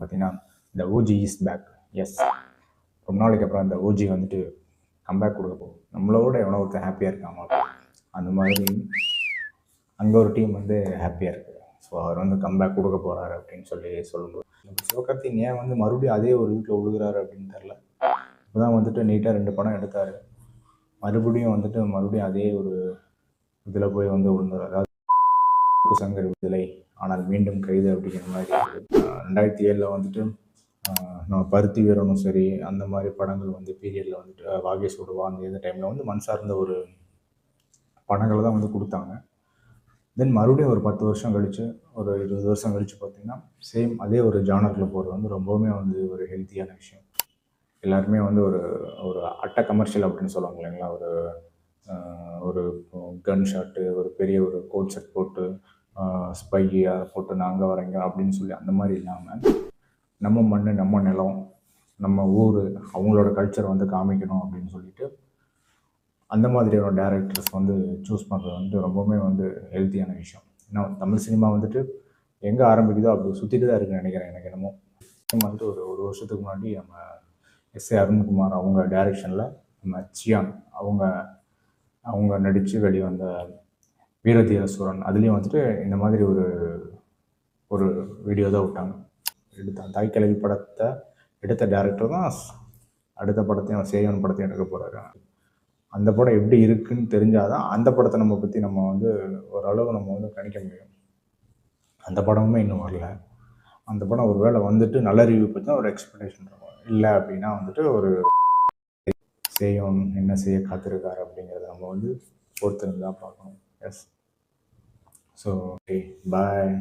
பார்த்தீங்கன்னா இந்த OG is back. S, ரொம்ப நாளைக்கு அப்புறம் இந்த ஓஜி வந்துட்டு கம்பேக் கொடுக்க போகும். நம்மளோட எவனோ ஒருத்தர் ஹாப்பியாக இருக்காமா, அந்த மாதிரி அங்கே ஒரு டீம் வந்து ஹாப்பியாக இருக்குது. ஸோ அவர் வந்து கம்பேக் கொடுக்க போகிறாரு அப்படின்னு சொல்லும்போது நம்ம சிவகார்த்திகேயன் ஏன் வந்து மறுபடியும் அதே ஒரு வீட்டில் விழுகிறாரு அப்படின்னு தெரில. இப்போதான் வந்துட்டு நீட்டாக 2 படம் எடுத்தார், மறுபடியும் அதே ஒரு இதில் போய் வந்து விழுந்தார். அதாவது சங்கர் விடுதலை ஆனால் மீண்டும் கைது அப்படிங்கிற மாதிரி 2007 வந்துட்டு நம்ம பருத்தி வீரனும் சரி, அந்த மாதிரி படங்கள் வந்து பீரியடில் வந்துட்டு வாகேஷ் விடுவா அந்த டைமில் வந்து மண் சார்ந்த ஒரு படங்களை தான் வந்து கொடுத்தாங்க. தென் மறுபடியும் ஒரு 10 வருஷம் கழித்து, ஒரு 20 வருஷம் கழித்து பார்த்திங்கன்னா சேம் அதே ஒரு ஜானரில் போகிறது வந்து ரொம்பவுமே வந்து ஒரு ஹெல்த்தியான விஷயம். எல்லாருமே வந்து ஒரு ஒரு அட்டை கமர்ஷியல் அப்படின்னு சொல்லுவாங்க இல்லைங்களா, ஒரு கன் ஷாட்டு, ஒரு பெரிய ஒரு கோட் செட் போட்டு ஸ்பை அதை போட்டு நாங்கள் வரேங்க அப்படின்னு சொல்லி அந்த மாதிரி இல்லாமல் நம்ம மண், நம்ம நிலம், நம்ம ஊர், அவங்களோட கல்ச்சரை வந்து காமிக்கணும் அப்படின்னு சொல்லிட்டு அந்த மாதிரியான டேரக்டர்ஸ் வந்து சூஸ் பண்ணுறது வந்து ரொம்பவுமே வந்து ஹெல்த்தியான விஷயம். ஏன்னா தமிழ் சினிமா வந்துட்டு எங்கே ஆரம்பிக்குதோ அப்படி சுற்றிட்டு தான் இருக்குன்னு நினைக்கிறேன். எனக்கு என்னமோ வந்துட்டு ஒரு வருஷத்துக்கு முன்னாடி நம்ம எஸ்.ஏ. அருண்குமார் அவங்க டைரக்ஷனில் நம்ம சியான் அவங்க நடித்து வெளிவந்த வீரதீர சூரன், அதுலேயும் வந்துட்டு இந்த மாதிரி ஒரு வீடியோ தான் விட்டாங்க. தாய் கிழவி படத்தை எடுத்த டேரக்டர் தான் அடுத்த படத்தையும் சேயன் படத்தையும் எடுக்க போகிறாரு. அந்த படம் எப்படி இருக்குன்னு தெரிஞ்சாதான் அந்த படத்தை நம்ம பற்றி நம்ம வந்து ஓரளவு நம்ம வந்து கணிக்க முடியும். அந்த படமுமே இன்னும் வரல. அந்த படம் ஒரு வேளை வந்துட்டு நல்ல ரிவ்யூ பற்றி தான் ஒரு எக்ஸ்பெக்டேஷன் இருக்கும். இல்லை அப்படின்னா வந்துட்டு ஒரு சேயன் என்ன செய்ய காத்திருக்காரு அப்படிங்கிறத நம்ம வந்து பொறுத்திருந்து தான் பார்க்கணும். எஸ், ஸோ ஓகே, பாய்.